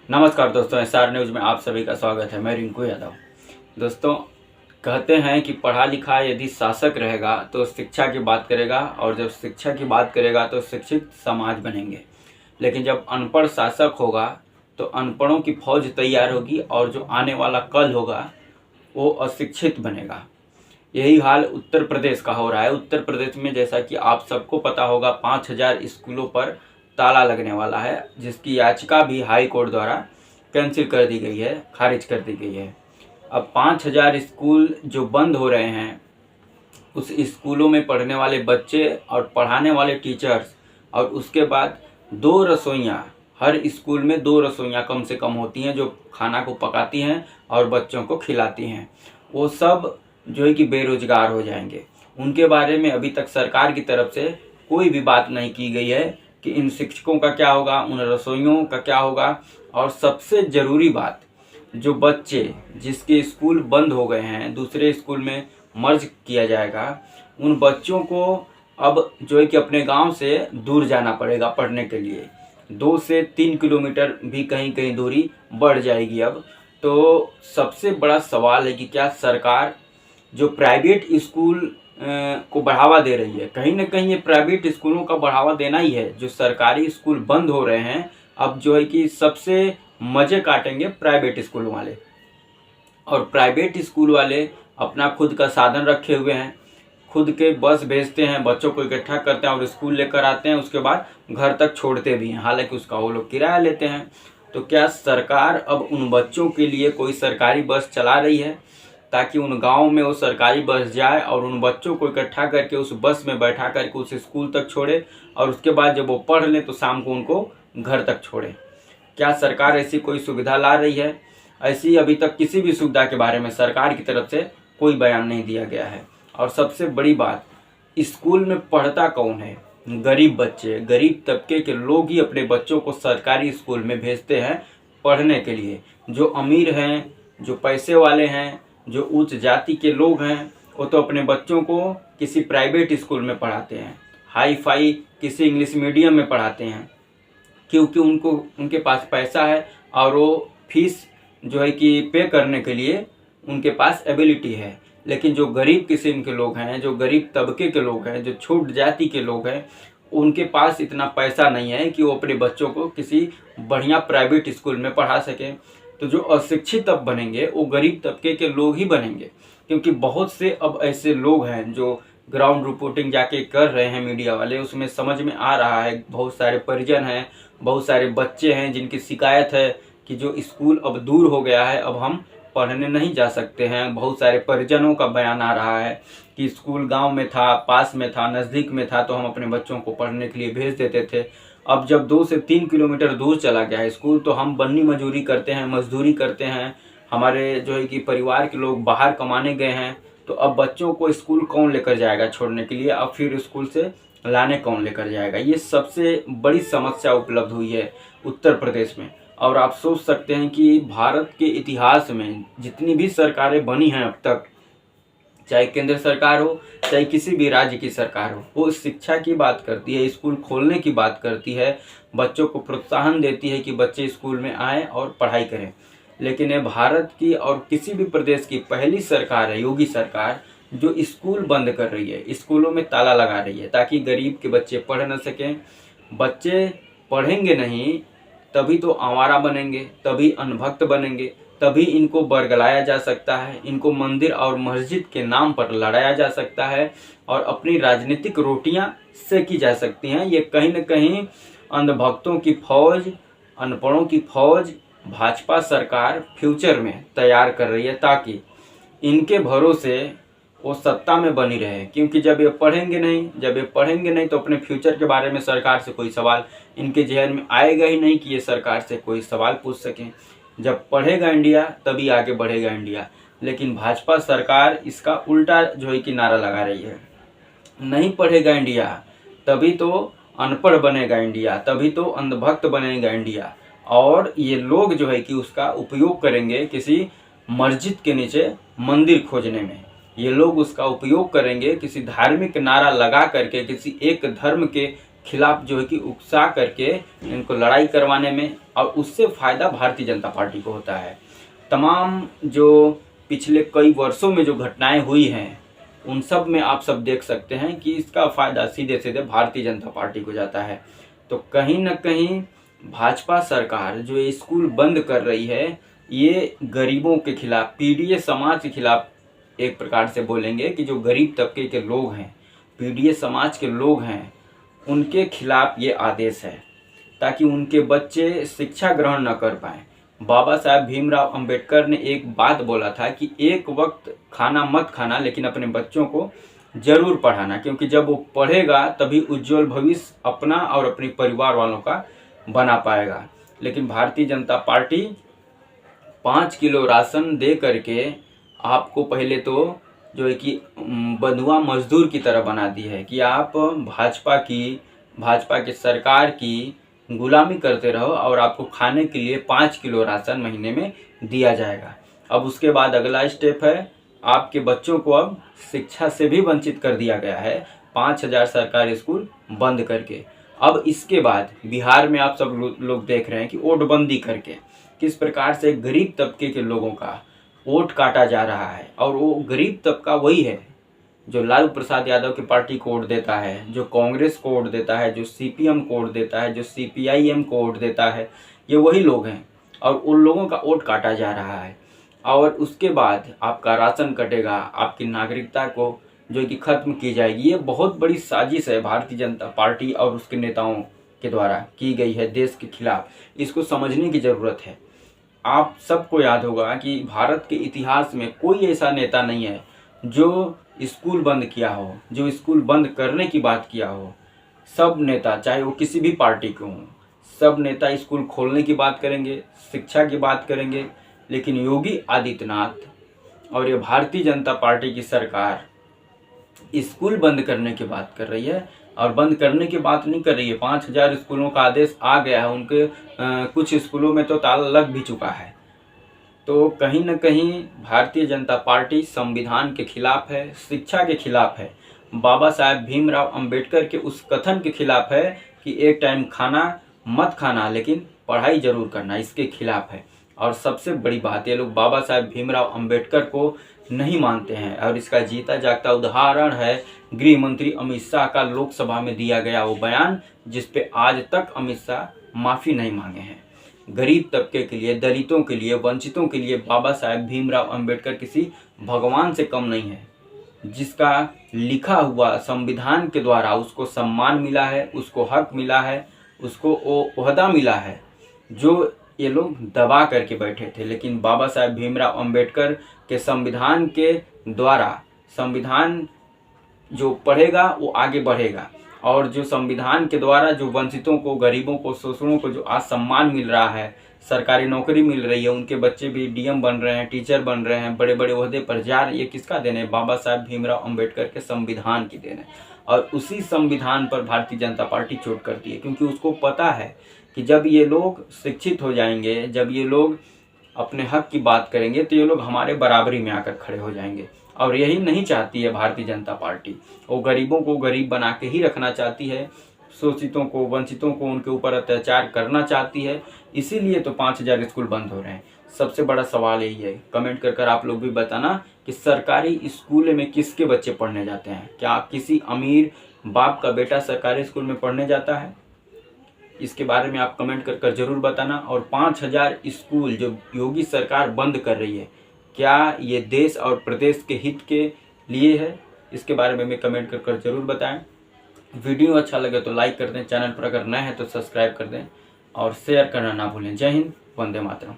नमस्कार दोस्तों, SR news में आप सभी का स्वागत है। मैं रिंकू यादव। दोस्तों, कहते हैं कि पढ़ा लिखा यदि शासक रहेगा तो शिक्षा की बात करेगा, और जब शिक्षा की बात करेगा तो शिक्षित समाज बनेंगे। लेकिन जब अनपढ़ शासक होगा तो अनपढ़ों की फौज तैयार होगी, और जो आने वाला कल होगा वो अशिक्षित बनेगा। यही हाल उत्तर प्रदेश का हो रहा है। उत्तर प्रदेश में, जैसा कि आप सबको पता होगा, 5000 स्कूलों पर ताला लगने वाला है, जिसकी याचिका भी हाई कोर्ट द्वारा कैंसिल कर दी गई है, खारिज कर दी गई है। अब 5000 स्कूल जो बंद हो रहे हैं, उस स्कूलों में पढ़ने वाले बच्चे और पढ़ाने वाले टीचर्स, और उसके बाद 2 रसोइयाँ, हर स्कूल में 2 रसोइयाँ कम से कम होती हैं जो खाना को पकाती हैं और बच्चों को खिलाती हैं, वो सब जो है कि बेरोजगार हो जाएंगे। उनके बारे में अभी तक सरकार की तरफ से कोई भी बात नहीं की गई है कि इन शिक्षकों का क्या होगा, उन रसोइयों का क्या होगा। और सबसे ज़रूरी बात, जो बच्चे जिसके स्कूल बंद हो गए हैं, दूसरे स्कूल में मर्ज किया जाएगा, उन बच्चों को अब जो है कि अपने गांव से दूर जाना पड़ेगा पढ़ने के लिए। 2 से 3 किलोमीटर भी कहीं कहीं दूरी बढ़ जाएगी। अब तो सबसे बड़ा सवाल है कि क्या सरकार जो प्राइवेट स्कूल को बढ़ावा दे रही है, कहीं ना कहीं ये प्राइवेट स्कूलों का बढ़ावा देना ही है। जो सरकारी स्कूल बंद हो रहे हैं, अब जो है कि सबसे मज़े काटेंगे प्राइवेट स्कूल वाले। और प्राइवेट स्कूल वाले अपना खुद का साधन रखे हुए हैं, खुद के बस भेजते हैं, बच्चों को इकट्ठा करते हैं और स्कूल लेकर आते हैं, उसके बाद घर तक छोड़ते भी हैं, हालांकि उसका वो लोग किराया लेते हैं। तो क्या सरकार अब उन बच्चों के लिए कोई सरकारी बस चला रही है, ताकि उन गाँव में वो सरकारी बस जाए और उन बच्चों को इकट्ठा करके उस बस में बैठा करके उस स्कूल तक छोड़े, और उसके बाद जब वो पढ़ लें तो शाम को उनको घर तक छोड़े? क्या सरकार ऐसी कोई सुविधा ला रही है? ऐसी अभी तक किसी भी सुविधा के बारे में सरकार की तरफ से कोई बयान नहीं दिया गया है। और सबसे बड़ी बात, स्कूल में पढ़ता कौन है? गरीब बच्चे, गरीब तबके के लोग ही अपने बच्चों को सरकारी स्कूल में भेजते हैं पढ़ने के लिए। जो अमीर हैं, जो पैसे वाले हैं, जो उच्च जाति के लोग हैं, वो तो अपने बच्चों को किसी प्राइवेट स्कूल में पढ़ाते हैं, हाई फाई किसी इंग्लिश मीडियम में पढ़ाते हैं, क्योंकि उनके पास पैसा है और वो फीस जो है कि पे करने के लिए उनके पास एबिलिटी है। लेकिन जो गरीब किस्म के लोग हैं, जो गरीब तबके के लोग हैं, जो छोट जाति के लोग हैं, उनके पास इतना पैसा नहीं है कि वो अपने बच्चों को किसी बढ़िया प्राइवेट स्कूल में पढ़ा सकें। तो जो अशिक्षित अब बनेंगे वो गरीब तबके के लोग ही बनेंगे, क्योंकि बहुत से अब ऐसे लोग हैं जो ग्राउंड रिपोर्टिंग जाके कर रहे हैं मीडिया वाले, उसमें समझ में आ रहा है। बहुत सारे परिजन हैं, बहुत सारे बच्चे हैं जिनकी शिकायत है कि जो स्कूल अब दूर हो गया है, अब हम पढ़ने नहीं जा सकते हैं। बहुत सारे परिजनों का बयान आ रहा है कि स्कूल गांव में था, पास में था, नज़दीक में था, तो हम अपने बच्चों को पढ़ने के लिए भेज देते थे। अब जब 2 से 3 किलोमीटर दूर चला गया है स्कूल, तो हम बन्नी मजदूरी करते हैं, मजदूरी करते हैं, हमारे जो है कि परिवार के लोग बाहर कमाने गए हैं, तो अब बच्चों को स्कूल कौन लेकर जाएगा छोड़ने के लिए? अब फिर स्कूल से लाने कौन लेकर जाएगा? ये सबसे बड़ी समस्या उपलब्ध हुई है उत्तर प्रदेश में। और आप सोच सकते हैं कि भारत के इतिहास में जितनी भी सरकारें बनी हैं अब तक, चाहे केंद्र सरकार हो, चाहे किसी भी राज्य की सरकार हो, वो शिक्षा की बात करती है, स्कूल खोलने की बात करती है, बच्चों को प्रोत्साहन देती है कि बच्चे स्कूल में आएँ और पढ़ाई करें। लेकिन ये भारत की और किसी भी प्रदेश की पहली सरकार है, योगी सरकार, जो स्कूल बंद कर रही है, स्कूलों में ताला लगा रही है, ताकि गरीब के बच्चे पढ़ न सकें। बच्चे पढ़ेंगे नहीं तभी तो आवारा बनेंगे, तभी अनभक्त बनेंगे, तभी इनको बरगलाया जा सकता है, इनको मंदिर और मस्जिद के नाम पर लड़ाया जा सकता है, और अपनी राजनीतिक रोटियां सेकी जा सकती हैं। ये कहीं न कहीं अंधभक्तों की फौज, अनपढ़ों की फौज भाजपा सरकार फ्यूचर में तैयार कर रही है, ताकि इनके भरोसे वो सत्ता में बनी रहे। क्योंकि जब ये पढ़ेंगे नहीं तो अपने फ्यूचर के बारे में सरकार से कोई सवाल इनके जहन में आएगा ही नहीं कि ये सरकार से कोई सवाल पूछ सकें। जब पढ़ेगा इंडिया तभी आगे बढ़ेगा इंडिया। लेकिन भाजपा सरकार इसका उल्टा जो है कि नारा लगा रही है, नहीं पढ़ेगा इंडिया तभी तो अनपढ़ बनेगा इंडिया, तभी तो अंधभक्त बनेगा इंडिया। और ये लोग जो है कि उसका उपयोग करेंगे किसी मस्जिद के नीचे मंदिर खोजने में, ये लोग उसका उपयोग करेंगे किसी धार्मिक नारा लगा करके किसी एक धर्म के खिलाफ जो है कि उकसा करके इनको लड़ाई करवाने में, और उससे फ़ायदा भारतीय जनता पार्टी को होता है। तमाम जो पिछले कई वर्षों में जो घटनाएं हुई हैं उन सब में आप सब देख सकते हैं कि इसका फ़ायदा सीधे सीधे भारतीय जनता पार्टी को जाता है। तो कहीं न कहीं भाजपा सरकार जो ये स्कूल बंद कर रही है, ये गरीबों के खिलाफ, पीडीए समाज के खिलाफ एक प्रकार से बोलेंगे कि जो गरीब तबके के लोग हैं, पीडीए समाज के लोग हैं, उनके खिलाफ ये आदेश है ताकि उनके बच्चे शिक्षा ग्रहण न कर पाएँ। बाबा साहब भीमराव अंबेडकर ने एक बात बोला था कि एक वक्त खाना मत खाना, लेकिन अपने बच्चों को जरूर पढ़ाना, क्योंकि जब वो पढ़ेगा तभी उज्जवल भविष्य अपना और अपने परिवार वालों का बना पाएगा। लेकिन Bharatiya Janata party 5 kilo ration दे करके आपको पहले तो जो है कि बंधुआ मजदूर की तरह बना दी है कि आप भाजपा की सरकार की गुलामी करते रहो और आपको खाने के लिए 5 किलो राशन महीने में दिया जाएगा। अब उसके बाद अगला स्टेप है, आपके बच्चों को अब शिक्षा से भी वंचित कर दिया गया है 5000 सरकारी स्कूल बंद करके। अब इसके बाद बिहार में आप सब लोग देख रहे हैं कि वोटबंदी करके किस प्रकार से गरीब तबके के लोगों का वोट काटा जा रहा है। और वो गरीब तबका वही है जो लालू प्रसाद यादव की पार्टी को वोट देता है, जो कांग्रेस को वोट देता है, जो सीपीएम को वोट देता है, जो सीपीआईएम को वोट देता है, ये वही लोग हैं और उन लोगों का वोट काटा जा रहा है। और उसके बाद आपका राशन कटेगा, आपकी नागरिकता को जो कि खत्म की जाएगी। ये बहुत बड़ी साजिश है भारतीय जनता पार्टी और उसके नेताओं के द्वारा की गई है देश के खिलाफ। इसको समझने की ज़रूरत है। आप सबको याद होगा कि भारत के इतिहास में कोई ऐसा नेता नहीं है जो स्कूल बंद किया हो, जो स्कूल बंद करने की बात किया हो। सब नेता, चाहे वो किसी भी पार्टी के हों, सब नेता स्कूल खोलने की बात करेंगे, शिक्षा की बात करेंगे। लेकिन योगी आदित्यनाथ और ये भारतीय जनता पार्टी की सरकार स्कूल बंद करने की बात कर रही है। और बंद करने की बात नहीं कर रही है, 5000 स्कूलों का आदेश आ गया है, उनके कुछ स्कूलों में तो ताला लग भी चुका है। तो कहीं न कहीं भारतीय जनता पार्टी संविधान के खिलाफ है, शिक्षा के खिलाफ है, बाबा साहेब भीमराव अंबेडकर के उस कथन के खिलाफ है कि एक टाइम खाना मत खाना लेकिन पढ़ाई जरूर करना, इसके खिलाफ है। और सबसे बड़ी बात, ये लोग बाबा साहेब भीमराव अंबेडकर को नहीं मानते हैं। और इसका जीता जागता उदाहरण है गृह मंत्री अमित शाह का लोकसभा में दिया गया वो बयान, जिस पे आज तक अमित शाह माफ़ी नहीं मांगे हैं। गरीब तबके के लिए, दलितों के लिए, वंचितों के लिए बाबा साहेब भीमराव अंबेडकर किसी भगवान से कम नहीं है। जिसका लिखा हुआ संविधान के द्वारा उसको सम्मान मिला है, उसको हक मिला है, उसको वो ओहदा मिला है जो ये लोग दबा करके बैठे थे। लेकिन बाबा साहेब भीमराव अंबेडकर के संविधान के द्वारा, संविधान जो पढ़ेगा वो आगे बढ़ेगा। और जो संविधान के द्वारा जो वंचितों को, गरीबों को, शोषणों को जो आज सम्मान मिल रहा है, सरकारी नौकरी मिल रही है, उनके बच्चे भी डीएम बन रहे हैं, टीचर बन रहे हैं, बड़े बड़े ओहदे पर जा रहे हैं, ये किसका देन है? बाबा साहेब भीमराव अंबेडकर के संविधान की देन है। और उसी संविधान पर भारतीय जनता पार्टी चोट करती है, क्योंकि उसको पता है कि जब ये लोग शिक्षित हो जाएंगे, जब ये लोग अपने हक की बात करेंगे, तो ये लोग हमारे बराबरी में आकर खड़े हो जाएंगे। और यही नहीं चाहती है भारतीय जनता पार्टी। वो गरीबों को गरीब बना के ही रखना चाहती है, शोषितों को, वंचितों को उनके ऊपर अत्याचार करना चाहती है। इसीलिए तो 5000 स्कूल बंद हो रहे हैं। सबसे बड़ा सवाल यही है, कमेंट कर कर आप लोग भी बताना कि सरकारी स्कूल में किसके बच्चे पढ़ने जाते हैं? क्या किसी अमीर बाप का बेटा सरकारी स्कूल में पढ़ने जाता है? इसके बारे में आप कमेंट कर कर जरूर बताना। और 5000 स्कूल जो योगी सरकार बंद कर रही है, क्या ये देश और प्रदेश के हित के लिए है? इसके बारे में कमेंट कर कर जरूर बताएं। वीडियो अच्छा लगे तो लाइक कर दें, चैनल पर अगर नए हैं तो सब्सक्राइब कर दें और शेयर करना ना भूलें। जय हिंद, वंदे मातरम।